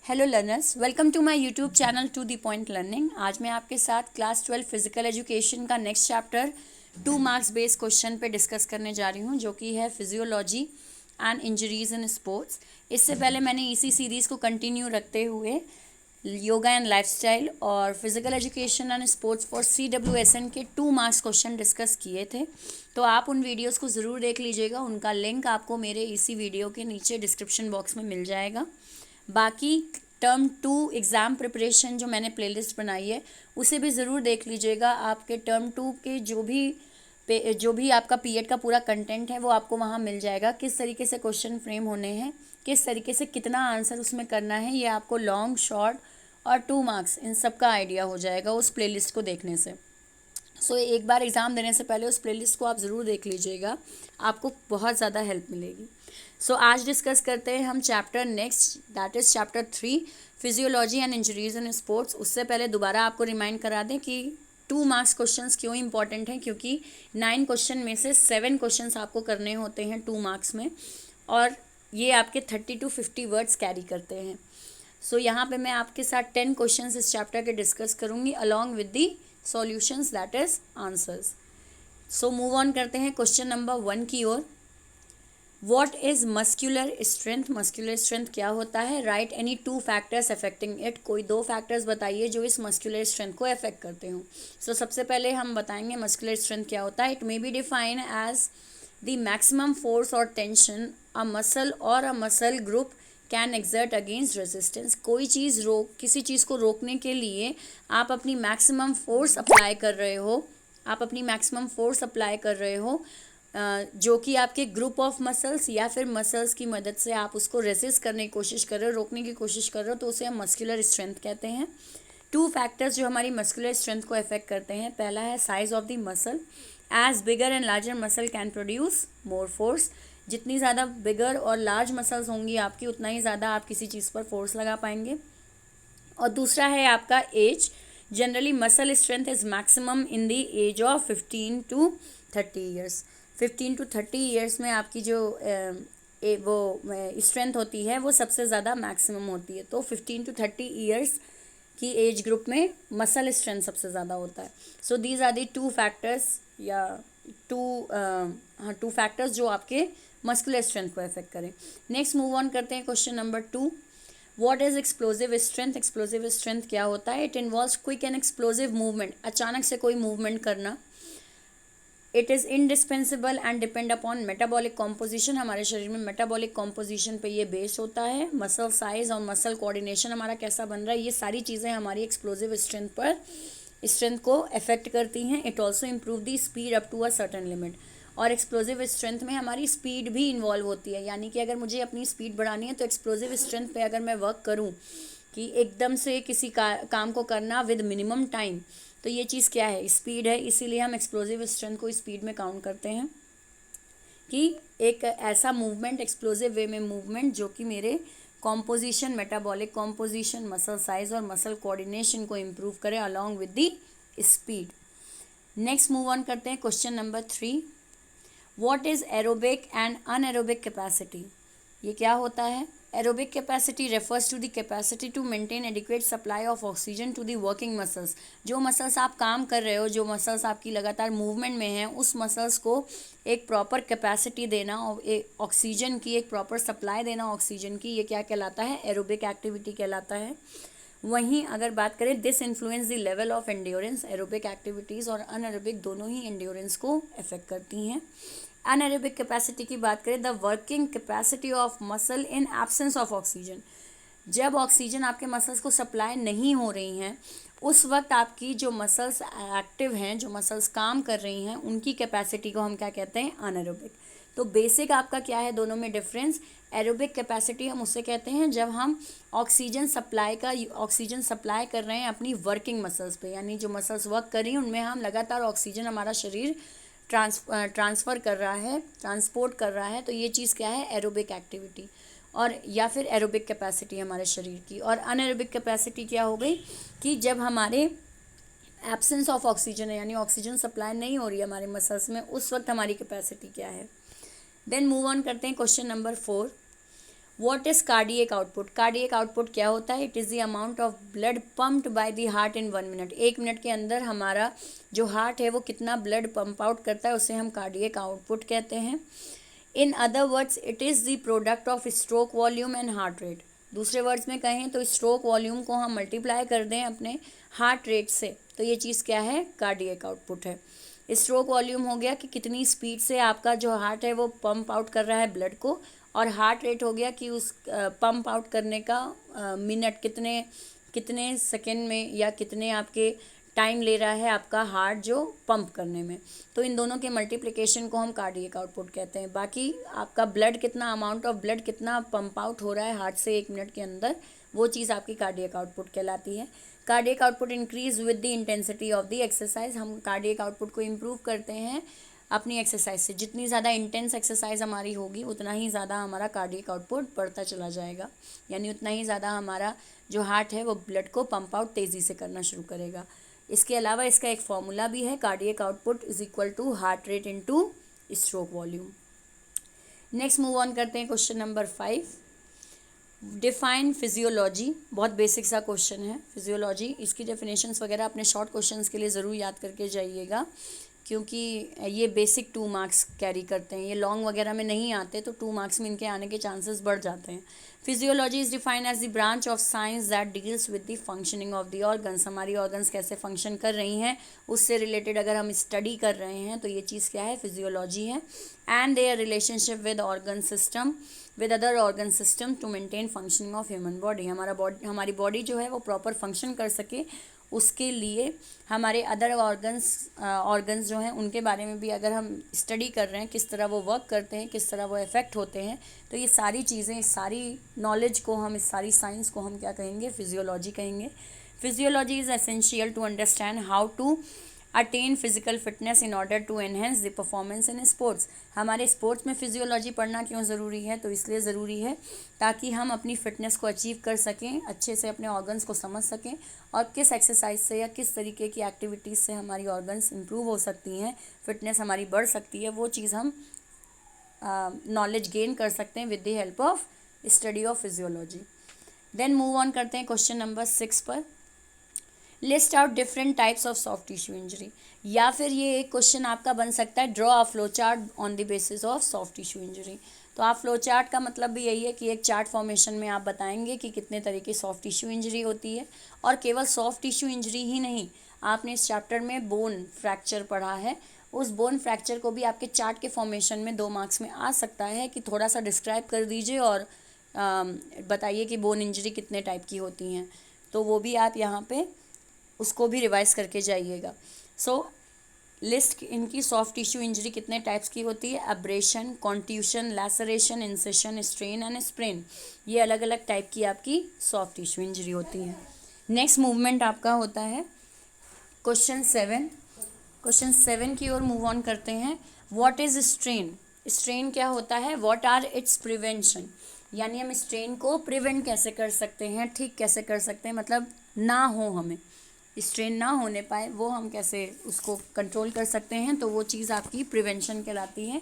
Hello learners, welcome to my YouTube channel to the point learning. आज मैं आपके साथ क्लास 12 फिजिकल एजुकेशन का next chapter 2 marks based question पे discuss करने जा रही हूँ, जो कि है physiology and injuries in sports. इससे पहले मैंने इसी सीरीज़ को कंटिन्यू रखते हुए योगा एंड लाइफस्टाइल और physical education and sports for CWSN के 2 मार्क्स क्वेश्चन डिस्कस किए थे। तो आप उन वीडियोस को ज़रूर देख लीजिएगा, उनका लिंक आपको मेरे इसी वीडियो के नीचे डिस्क्रिप्शन बॉक्स में मिल जाएगा। बाकी टर्म 2 एग्ज़ाम प्रिपरेशन जो मैंने प्लेलिस्ट बनाई है उसे भी ज़रूर देख लीजिएगा। आपके टर्म 2 के जो भी आपका पीरियड का पूरा कंटेंट है वो आपको वहाँ मिल जाएगा। किस तरीके से क्वेश्चन फ्रेम होने हैं, किस तरीके से कितना आंसर उसमें करना है, ये आपको लॉन्ग शॉर्ट और 2 मार्क्स इन सब का आइडिया हो जाएगा उस प्लेलिस्ट को देखने से। सो एक बार एग्ज़ाम देने से पहले उस प्लेलिस्ट को आप ज़रूर देख लीजिएगा, आपको बहुत ज़्यादा हेल्प मिलेगी। सो आज डिस्कस करते हैं हम chapter next, that is chapter 3 physiology and injuries in sports. उससे पहले दोबारा आपको रिमाइंड करा दें कि 2 मार्क्स क्वेश्चंस क्यों इंपॉर्टेंट हैं, क्योंकि 9 क्वेश्चन में से 7 क्वेश्चंस आपको करने होते हैं 2 मार्क्स में, और ये आपके 30 to 50 वर्ड्स कैरी करते हैं। सो यहाँ पे मैं आपके साथ 10 क्वेश्चंस इस चैप्टर के डिस्कस करूँगी along with the solutions, that is answers. So move on करते हैं क्वेश्चन नंबर 1 की ओर। What is muscular strength? Muscular strength क्या होता है? Right any 2 factors affecting it. कोई 2 फैक्टर्स बताइए जो इस मस्कुलर स्ट्रेंथ को अफेक्ट करते हो। सो सबसे पहले हम बताएंगे मस्कुलर स्ट्रेंथ क्या होता है। It may be define as the maximum force और टेंशन अ मसल और a muscle group can exert against resistance. कोई चीज़ किसी चीज़ को रोकने के लिए आप अपनी मैक्सिमम फोर्स अप्लाई कर रहे हो, जो कि आपके ग्रुप ऑफ मसल्स या फिर मसल्स की मदद से आप उसको रेसिस्ट करने की कोशिश कर रहे हो, रोकने की कोशिश कर रहे हो, तो उसे हम मस्कुलर स्ट्रेंथ कहते हैं। 2 फैक्टर्स जो हमारी मस्कुलर स्ट्रेंथ को अफेक्ट करते हैं। पहला है size of the muscle. As bigger and larger muscle can produce more force. जितनी ज़्यादा बिगर और लार्ज मसल्स होंगी आपकी, उतना ही ज़्यादा आप किसी चीज़ पर फोर्स लगा पाएंगे। और दूसरा है आपका age. Generally muscle strength is maximum in the age of 15 to 30 years. 15 to 30 years में आपकी जो वो स्ट्रेंथ होती है वो सबसे ज़्यादा मैक्सिमम होती है। तो 15 to 30 ईयर्स की एज ग्रुप में मसल स्ट्रेंथ सबसे ज़्यादा होता है। So these are the 2 factors या 2 फैक्टर्स जो आपके मस्कुलर स्ट्रेंथ को अफेक्ट करें। नेक्स्ट मूव ऑन करते हैं question number 2। What is explosive strength? Explosive strength क्या होता है? It involves quick and explosive movement. अचानक से कोई मूवमेंट करना। It is indispensable and depend upon metabolic composition. हमारे शरीर में मेटाबॉलिक कॉम्पोजिशन पे ये बेस्ड होता है। मसल साइज और मसल कोऑर्डिनेशन हमारा कैसा बन रहा है, ये सारी चीज़ें हमारी एक्सप्लोजिव स्ट्रेंथ को अफेक्ट करती हैं। It also improve the speed up to a certain limit. और एक्सप्लोजिव स्ट्रेंथ में हमारी स्पीड भी इन्वॉल्व होती है, यानी कि अगर मुझे अपनी स्पीड बढ़ानी है तो एक्सप्लोजिव स्ट्रेंथ पे अगर मैं वर्क करूँ कि एकदम से किसी काम को करना विद मिनिमम टाइम, तो ये चीज़ क्या है? स्पीड है। इसीलिए हम एक्सप्लोजिव स्ट्रेंथ को स्पीड में काउंट करते हैं कि एक ऐसा मूवमेंट, एक्सप्लोजिव वे में मूवमेंट जो कि मेरे composition, metabolic composition, muscle size और मसल कोऑर्डिनेशन को इम्प्रूव करे along with the speed. Next move on करते हैं question number 3। What is aerobic and anaerobic capacity? ये क्या होता है? Aerobic capacity refers to the capacity to maintain adequate supply of oxygen to the working muscles. जो muscles आप काम कर रहे हो, जो मसल्स आपकी लगातार मूवमेंट में हैं, उस मसल्स को एक प्रॉपर कैपेसिटी देना और ऑक्सीजन की एक प्रॉपर सप्लाई देना ऑक्सीजन की, ये क्या कहलाता है? एरोबिक एक्टिविटी कहलाता है। वहीं अगर बात करें this influence the level of endurance. Aerobic activities और अनएरोबिक दोनों ही एंड्योरेंस को अफेक्ट करती हैं। अनएरोबिक कैपेसिटी की बात करें, the working capacity of muscle in absence of oxygen. जब ऑक्सीजन आपके मसल्स को सप्लाई नहीं हो रही हैं, उस वक्त आपकी जो मसल्स एक्टिव हैं, जो मसल्स काम कर रही हैं, उनकी कैपेसिटी को हम क्या कहते हैं? अनएरोबिक। तो बेसिक आपका क्या है दोनों में डिफरेंस? एरोबिक कैपेसिटी हम उससे कहते हैं जब हम ऑक्सीजन सप्लाई कर रहे हैं अपनी वर्किंग मसल्स पे, यानी जो मसल्स वर्क कर रही हैं उनमें हम लगातार ऑक्सीजन हमारा शरीर ट्रांसपोर्ट कर रहा है, तो ये चीज़ क्या है? एरोबिक एक्टिविटी और या फिर एरोबिक कैपेसिटी हमारे शरीर की। और अनएरोबिक कैपेसिटी क्या हो गई कि जब हमारे एब्सेंस ऑफ ऑक्सीजन है, यानी ऑक्सीजन सप्लाई नहीं हो रही है हमारे मसल्स में, उस वक्त हमारी कैपेसिटी क्या है। देन मूव ऑन करते हैं question number 4। What is cardiac output? Cardiac output क्या होता है? It is the amount of blood pumped by the heart in 1 minute. 1 minute के अंदर हमारा जो हार्ट है वो कितना ब्लड पंप आउट करता है, उसे हम कार्डियक आउटपुट कहते हैं। In other words it is the product of stroke volume and heart rate. दूसरे वर्ड्स में कहें तो स्ट्रोक वॉल्यूम को हम मल्टीप्लाई कर दें अपने हार्ट रेट से, तो ये चीज़ क्या है? कार्डियक आउटपुट है। स्ट्रोक वॉल्यूम हो गया कि कितनी स्पीड से आपका जो हार्ट है वो पंप आउट कर रहा है ब्लड को, और हार्ट रेट हो गया कि उस पंप आउट करने का मिनट कितने सेकेंड में या कितने आपके टाइम ले रहा है आपका हार्ट जो पंप करने में। तो इन दोनों के मल्टीप्लिकेशन को हम कार्डियक आउटपुट कहते हैं। बाकी आपका ब्लड कितना, अमाउंट ऑफ ब्लड कितना पंप आउट हो रहा है हार्ट से 1 मिनट के अंदर, वो चीज़ आपकी कार्डियक आउटपुट कहलाती है। Cardiac output increase with the intensity of the exercise. हम कार्डियक आउटपुट को इम्प्रूव करते हैं अपनी एक्सरसाइज से। जितनी ज़्यादा इंटेंस एक्सरसाइज हमारी होगी उतना ही ज़्यादा हमारा कार्डियक आउटपुट बढ़ता चला जाएगा, यानी उतना ही ज़्यादा हमारा जो हार्ट है वो ब्लड को पंप आउट तेज़ी से करना शुरू करेगा। इसके अलावा इसका एक फॉर्मूला भी है, cardiac output is equal to heart rate into stroke volume. Next move on करते हैं क्वेश्चन नंबर 5। Define physiology. बहुत बेसिक सा क्वेश्चन है फिजियोलॉजी। इसकी डेफिनेशंस वगैरह अपने शॉर्ट क्वेश्चंस के लिए ज़रूर याद करके जाइएगा, क्योंकि ये बेसिक 2 मार्क्स कैरी करते हैं। ये लॉन्ग वगैरह में नहीं आते, तो 2 मार्क्स में इनके आने के चांसेस बढ़ जाते हैं। Physiology is defined as the branch of science that deals with the functioning of the organs. हमारी ऑर्गन्स कैसे फंक्शन कर रही हैं उससे रिलेटेड अगर हम स्टडी कर रहे हैं तो ये चीज़ क्या है? फिजियोलॉजी है। And their relationship with organ system with other organ system to maintain functioning of human body. हमारी बॉडी जो है वो प्रॉपर फंक्शन कर सके, उसके लिए हमारे अदर ऑर्गन्स जो हैं उनके बारे में भी अगर हम स्टडी कर रहे हैं, किस तरह वो वर्क करते हैं, किस तरह वो इफ़ेक्ट होते हैं, तो ये सारी चीज़ें, इस सारी नॉलेज को हम, इस सारी साइंस को हम क्या कहेंगे? फिजियोलॉजी कहेंगे। Physiology is essential to understand how to attain physical fitness in order to enhance the performance in sports. हमारे स्पोर्ट्स में फिजियोलॉजी पढ़ना क्यों ज़रूरी है? तो इसलिए ज़रूरी है ताकि हम अपनी फ़िटनेस को अचीव कर सकें, अच्छे से अपने ऑर्गन्स को समझ सकें, और किस एक्सरसाइज से या किस तरीके की एक्टिविटीज़ से हमारी ऑर्गन्स इंप्रूव हो सकती हैं, फिटनेस हमारी बढ़ सकती है, वो चीज़ हम नॉलेज गेन कर सकते हैं with the help of study of physiology. Then move on करते हैं क्वेश्चन नंबर 6 पर। List out different types of soft tissue injury. या फिर ये एक क्वेश्चन आपका बन सकता है, draw a flow chart on the basis of soft tissue injury. तो आप फ्लो चार्ट का मतलब भी यही है कि एक चार्ट फॉर्मेशन में आप बताएंगे कि कितने तरह की सॉफ्ट टिश्यू इंजरी होती है। और केवल सॉफ्ट टिश्यू इंजरी ही नहीं, आपने इस चैप्टर में बोन फ्रैक्चर पढ़ा है, उस बोन फ्रैक्चर को भी आपके चार्ट के फॉर्मेशन में 2 मार्क्स में आ सकता है कि थोड़ा सा डिस्क्राइब कर दीजिए और बताइए कि बोन इंजरी कितने टाइप की होती हैं। तो वो भी आप यहाँ पे उसको भी रिवाइज करके जाइएगा। सो लिस्ट इनकी सॉफ्ट टिश्यू इंजरी कितने टाइप्स की होती है? Abrasion, contusion, laceration, incision, strain and sprain. ये अलग अलग टाइप की आपकी सॉफ्ट टिश्यू इंजरी होती है। नेक्स्ट मूवमेंट आपका होता है क्वेश्चन 7। क्वेश्चन 7 की ओर मूव ऑन करते हैं। What is strain? स्ट्रेन क्या होता है? What are its prevention? यानी हम स्ट्रेन को प्रिवेंट कैसे कर सकते हैं, ठीक कैसे कर सकते हैं, मतलब ना हो, हमें स्ट्रेन ना होने पाए, वो हम कैसे उसको कंट्रोल कर सकते हैं, तो वो चीज़ आपकी प्रिवेंशन कहलाती है।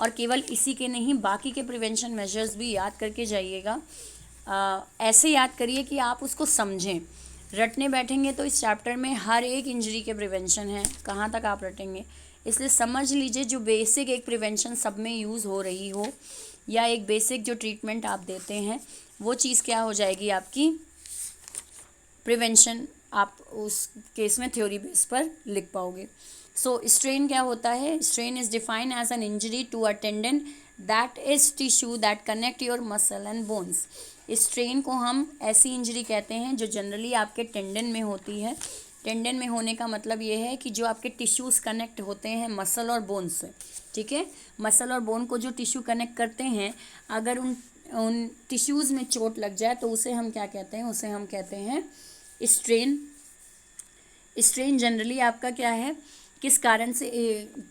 और केवल इसी के नहीं, बाकी के प्रिवेंशन मेजर्स भी याद करके जाइएगा। ऐसे याद करिए कि आप उसको समझें। रटने बैठेंगे तो इस चैप्टर में हर एक इंजरी के प्रिवेंशन है, कहाँ तक आप रटेंगे? इसलिए समझ लीजिए जो बेसिक एक प्रिवेंशन सब में यूज़ हो रही हो, या एक बेसिक जो ट्रीटमेंट आप देते हैं, वो चीज़ क्या हो जाएगी आपकी प्रिवेंशन। आप उस केस में थ्योरी बेस पर लिख पाओगे। सो स्ट्रेन क्या होता है? Strain is defined as an injury to a tendon that is tissue that connect your muscle and bones. Strain को हम ऐसी इंजरी कहते हैं जो जनरली आपके टेंडन में होती है। टेंडन में होने का मतलब ये है कि जो आपके टिश्यूज़ कनेक्ट होते हैं मसल और बोन से, ठीक है। मसल और बोन को जो टिश्यू कनेक्ट करते हैं, अगर उन टिश्यूज़ में चोट लग जाए तो उसे हम क्या कहते हैं? उसे हम कहते हैं स्ट्रेन। स्ट्रेन जनरली आपका क्या है, किस कारण से,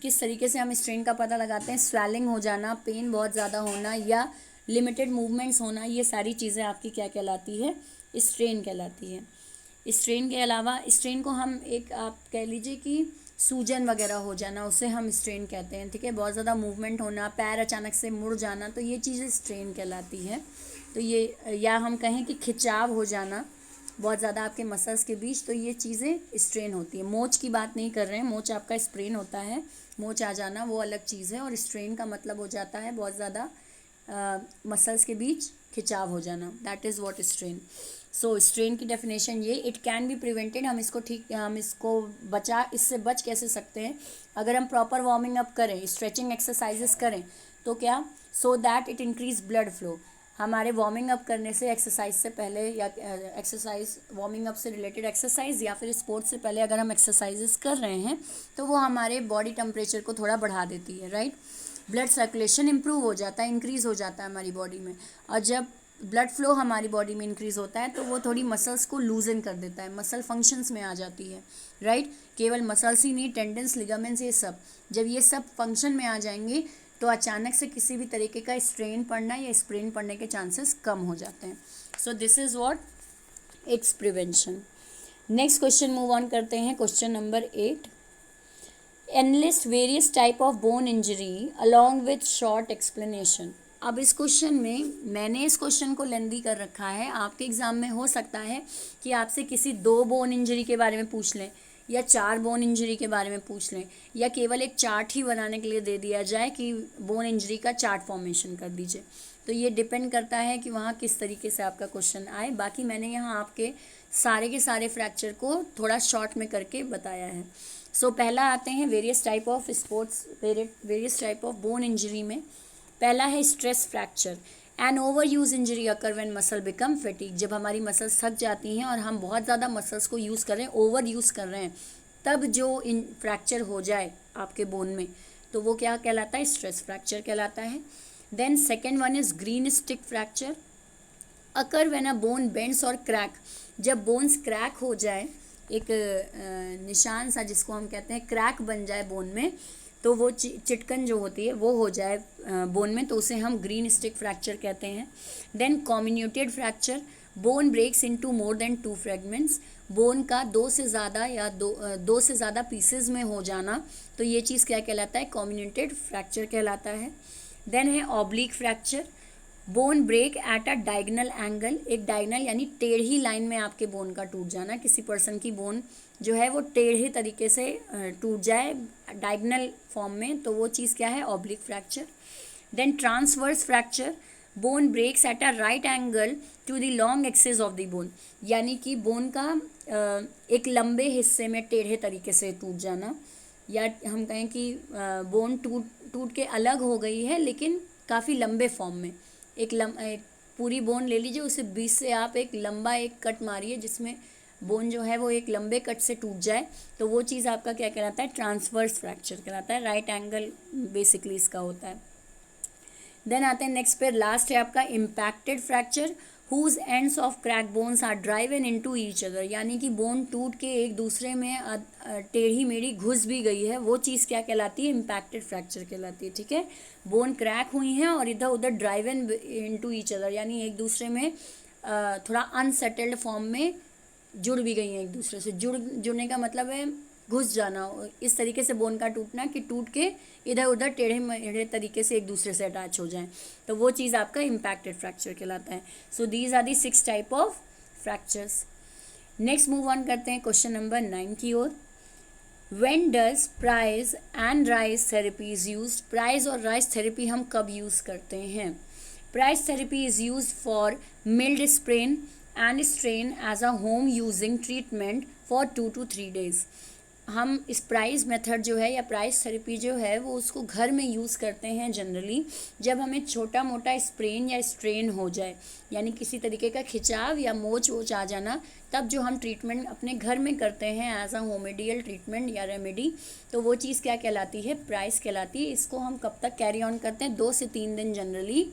किस तरीके से हम स्ट्रेन का पता लगाते हैं? स्वेलिंग हो जाना, पेन बहुत ज़्यादा होना, या लिमिटेड मूवमेंट्स होना, ये सारी चीज़ें आपकी क्या कहलाती है? स्ट्रेन कहलाती है। स्ट्रेन के अलावा स्ट्रेन को हम एक, आप कह लीजिए कि सूजन वगैरह हो जाना, उसे हम स्ट्रेन कहते हैं, ठीक है। बहुत ज़्यादा मूवमेंट होना, पैर अचानक से मुड़ जाना, तो ये चीज़ें स्ट्रेन कहलाती है। तो ये, या हम कहें कि खिंचाव हो जाना बहुत ज़्यादा आपके मसल्स के बीच, तो ये चीज़ें स्ट्रेन होती है। मोच की बात नहीं कर रहे हैं, मोच आपका स्प्रेन होता है, मोच आ जाना वो अलग चीज़ है, और स्ट्रेन का मतलब हो जाता है बहुत ज़्यादा मसल्स के बीच खिंचाव हो जाना, that is what strain. So strain की डेफिनेशन ये, इट कैन बी प्रिवेंटेड, हम इसको इससे बच कैसे सकते हैं, अगर हम प्रॉपर वार्मिंग अप करें, स्ट्रेचिंग एक्सरसाइजेस करें, तो क्या, so that it increase blood flow. हमारे वार्मिंग अप करने से, एक्सरसाइज से पहले, या एक्सरसाइज वार्मिंग अप से रिलेटेड एक्सरसाइज या फिर स्पोर्ट्स से पहले अगर हम एक्सरसाइजेस कर रहे हैं, तो वो हमारे बॉडी टेम्परेचर को थोड़ा बढ़ा देती है, राइट। ब्लड सर्कुलेशन इंप्रूव हो जाता है, इंक्रीज़ हो जाता है हमारी बॉडी में, और जब ब्लड फ्लो हमारी बॉडी में इंक्रीज़ होता है तो वो थोड़ी मसल्स को लूजन कर देता है, मसल फंक्शंस में आ जाती है, राइट। केवल मसल्स ही नहीं, टेंडन्स, लिगामेंट्स, ये सब, जब ये सब फंक्शन में आ जाएंगे तो अचानक से किसी भी तरीके का स्ट्रेन पड़ना या स्प्रेन पड़ने के चांसेस कम हो जाते हैं। So this is what its prevention. Next question move on करते हैं, question number 8। Enlist various type of bone injury along with short explanation. अब इस क्वेश्चन में, मैंने इस क्वेश्चन को लेंदी कर रखा है, आपके एग्जाम में हो सकता है कि आपसे किसी 2 बोन इंजरी के बारे में पूछ लें, या 4 बोन इंजरी के बारे में पूछ लें, या केवल एक चार्ट ही बनाने के लिए दे दिया जाए कि बोन इंजरी का चार्ट फॉर्मेशन कर दीजिए। तो ये डिपेंड करता है कि वहाँ किस तरीके से आपका क्वेश्चन आए। बाकी मैंने यहाँ आपके सारे के सारे फ्रैक्चर को थोड़ा शॉर्ट में करके बताया है। सो पहला आते हैं various type of various type of bone injury में। पहला है stress fracture. An overuse injury occur when muscle become fatigue. जब हमारी मसल्स थक जाती हैं और हम बहुत ज़्यादा मसल्स को यूज़ कर रहे हैं, ओवर यूज़ कर रहे हैं, तब जो फ्रैक्चर हो जाए आपके बोन में, तो वो क्या कहलाता है, स्ट्रेस फ्रैक्चर कहलाता है। Then second one is greenstick fracture. Occur when a bone bends और क्रैक। जब बोन्स क्रैक हो जाए, एक निशान सा जिसको हम कहते हैं क्रैक बन जाए बोन में, तो वो चिटकन जो होती है वो हो जाए बोन में, तो उसे हम ग्रीन स्टिक फ्रैक्चर कहते हैं। Then comminuted fracture. Bone breaks into more than 2 fragments. Bone का 2 से ज़्यादा या दो से ज़्यादा पीसेज में हो जाना, तो ये चीज़ क्या कहलाता है, कॉम्बिन्यूटेड फ्रैक्चर कहलाता है। देन है oblique fracture. Bone break at a diagonal angle. एक डायगनल यानी टेढ़ी लाइन में आपके बोन का टूट जाना, किसी पर्सन की बोन जो है वो टेढ़े तरीके से टूट जाए डायगनल फॉर्म में, तो वो चीज़ क्या है, oblique fracture. Then transverse fracture. Bone breaks at a right angle to the long axis of the bone. यानी कि बोन का एक लंबे हिस्से में टेढ़े तरीके से टूट जाना, या हम कहें कि बोन टूट के अलग हो गई है लेकिन काफ़ी लंबे फॉर्म में। एक पूरी बोन ले लीजिए, उसे बीच से आप एक लंबा एक कट मारिए जिसमें बोन जो है वो एक लंबे कट से टूट जाए, तो वो चीज़ आपका क्या कहलाता है, ट्रांसवर्स फ्रैक्चर कहलाता है। राइट एंगल बेसिकली इसका होता है। देन आते हैं नेक्स्ट पे, लास्ट है आपका impacted fracture. Whose ends of crack bones are driven into each other. यानी कि बोन टूट के एक दूसरे में टेढ़ी मेढ़ी घुस भी गई है, वो चीज़ क्या कहलाती है, इम्पैक्टेड फ्रैक्चर कहलाती है, ठीक है। बोन क्रैक हुई हैं और इधर उधर ड्राइवन इनटू ईच अदर, यानी एक दूसरे में थोड़ा अनसेटल्ड फॉर्म में जुड़ भी गई हैं एक दूसरे से। जुड़ने का मतलब है घुस जाना, इस तरीके से बोन का टूटना कि टूट के इधर उधर टेढ़े मेढ़े तरीके से एक दूसरे से अटैच हो जाएं, तो वो चीज़ आपका इम्पैक्टेड फ्रैक्चर कहलाता है। So these are the 6 type of fractures. Next move on करते हैं क्वेश्चन नंबर 9 की ओर। When does PRICE and RICE therapy is used. PRICE और राइज थेरेपी हम कब यूज़ करते हैं। PRICE therapy is used for mild sprain and strain as a home using treatment for 2 to 3 days। हम इस price method जो है या प्राइस थेरेपी जो है वो उसको घर में यूज़ करते हैं जनरली, जब हमें छोटा मोटा स्प्रेन या स्ट्रेन हो जाए, यानी किसी तरीके का खिंचाव या मोच वोच आ जाना, तब जो हम ट्रीटमेंट अपने घर में करते हैं एज अ होमेडियल ट्रीटमेंट या रेमेडी, तो वो चीज़ क्या कहलाती है, प्राइस कहलाती है। इसको हम कब तक कैरी ऑन करते हैं, 2 से 3 दिन जनरली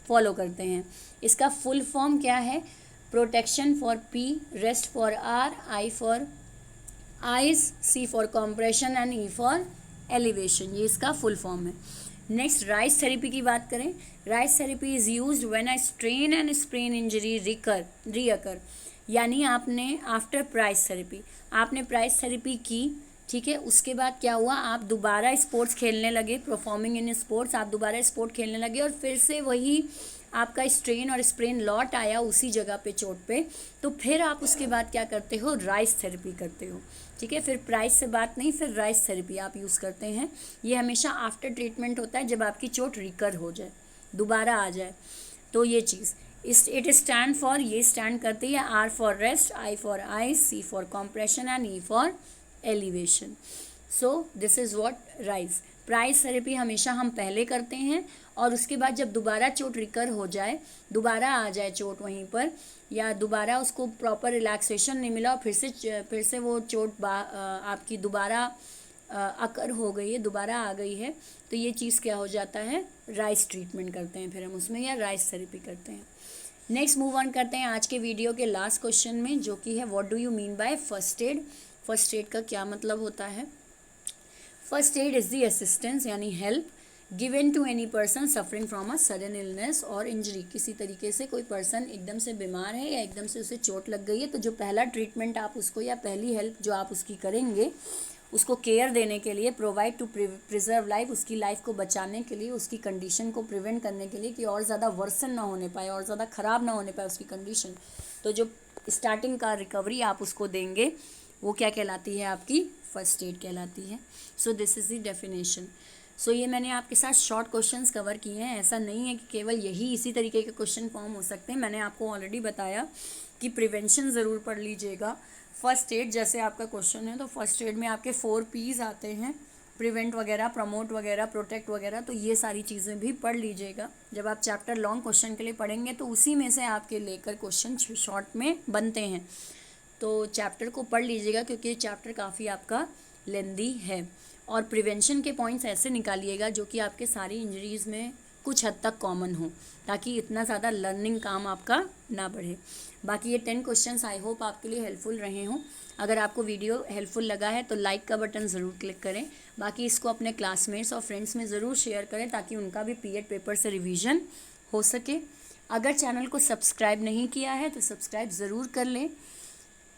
फॉलो करते हैं। इसका फुल फॉर्म क्या है, protection for P, rest for R, I for ice, C for compression and E for elevation, ये इसका फुल फॉर्म है। नेक्स्ट राइज थेरेपी की बात करें। RICE therapy is used when a strain and sprain injury recur. यानी आपने after PRICE therapy, आपने PRICE therapy की, ठीक है, उसके बाद क्या हुआ, आप दोबारा स्पोर्ट्स खेलने लगे, परफॉर्मिंग इन स्पोर्ट्स, आप दोबारा स्पोर्ट खेलने लगे और फिर से वही आपका स्ट्रेन और स्प्रेन लौट आया उसी जगह पे चोट पे, तो फिर आप उसके बाद क्या करते हो, राइस थेरेपी करते हो। ठीक है, फिर प्राइस से बात नहीं, फिर राइस थेरेपी आप यूज़ करते हैं। ये हमेशा आफ्टर ट्रीटमेंट होता है, जब आपकी चोट रिकर हो जाए, दोबारा आ जाए। तो ये चीज़ इट स्टैंड फॉर, ये स्टैंड करती है R for rest, I for ice, C for compression and E for elevation. So this is what RICE. PRICE therapy हमेशा हम पहले करते हैं, और उसके बाद जब दोबारा चोट रिकर हो जाए, दोबारा आ जाए चोट वहीं पर, या दोबारा उसको प्रॉपर रिलैक्सेशन नहीं मिला और फिर से वो चोट आपकी दोबारा अकर हो गई है, दोबारा आ गई है, तो ये चीज़ क्या हो जाता है, राइस ट्रीटमेंट करते हैं फिर हम उसमें, या राइस थेरेपी करते हैं। नेक्स्ट मूव ऑन करते हैं आज के वीडियो के लास्ट क्वेश्चन में, जो कि है what do you mean by first aid. First aid का क्या मतलब होता है? First aid is the assistance यानी help given to any person suffering from a sudden illness और इंजरी। किसी तरीके से कोई पर्सन एकदम से बीमार है या एकदम से उसे चोट लग गई है, तो जो पहला ट्रीटमेंट आप उसको, या पहली हेल्प जो आप उसकी करेंगे, उसको केयर देने के लिए, प्रोवाइड टू प्रिजर्व लाइफ, उसकी लाइफ को बचाने के लिए, उसकी कंडीशन को प्रिवेंट करने के लिए कि और ज़्यादा वर्सन ना होने पाए, और ज़्यादा ख़राब ना होने पाए उसकी कंडीशन। तो जो स्टार्टिंग का रिकवरी आप उसको देंगे, वो क्या कहलाती है, आपकी फर्स्ट एड कहलाती है। So this is the definition. So ये मैंने आपके साथ शॉर्ट क्वेश्चंस कवर किए हैं। ऐसा नहीं है कि केवल यही इसी तरीके के क्वेश्चन फॉर्म हो सकते हैं। मैंने आपको ऑलरेडी बताया कि प्रिवेंशन ज़रूर पढ़ लीजिएगा। फर्स्ट एड जैसे आपका क्वेश्चन है, तो फर्स्ट एड में आपके 4 P's आते हैं, प्रिवेंट वगैरह, प्रमोट वगैरह, प्रोटेक्ट वगैरह, तो ये सारी चीज़ें भी पढ़ लीजिएगा। जब आप चैप्टर लॉन्ग क्वेश्चन के लिए पढ़ेंगे, तो उसी में से आपके लेकर क्वेश्चन शॉर्ट में बनते हैं। तो चैप्टर को पढ़ लीजिएगा, क्योंकि ये चैप्टर काफ़ी आपका लेंदी है। और प्रिवेंशन के पॉइंट्स ऐसे निकालिएगा जो कि आपके सारी इंजरीज़ में कुछ हद तक कॉमन हो, ताकि इतना ज़्यादा लर्निंग काम आपका ना बढ़े। बाकी ये 10 क्वेश्चंस आई होप आपके लिए हेल्पफुल रहे हों। अगर आपको वीडियो हेल्पफुल लगा है तो लाइक का बटन ज़रूर क्लिक करें। बाकी इसको अपने क्लासमेट्स और फ्रेंड्स में ज़रूर शेयर करें, ताकि उनका भी पीएड पेपर से रिवीजन हो सके। अगर चैनल को सब्सक्राइब नहीं किया है तो सब्सक्राइब ज़रूर कर लें,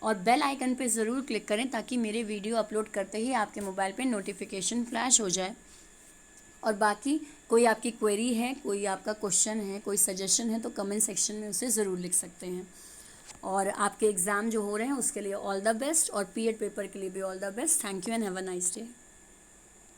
और बेल आइकन पे ज़रूर क्लिक करें, ताकि मेरे वीडियो अपलोड करते ही आपके मोबाइल पे नोटिफिकेशन फ्लैश हो जाए। और बाकी कोई आपकी क्वेरी है, कोई आपका क्वेश्चन है, कोई सजेशन है, तो कमेंट सेक्शन में उसे ज़रूर लिख सकते हैं। और आपके एग्ज़ाम जो हो रहे हैं उसके लिए ऑल द बेस्ट, और पीएड पेपर के लिए भी all the best. Thank you and have a nice day.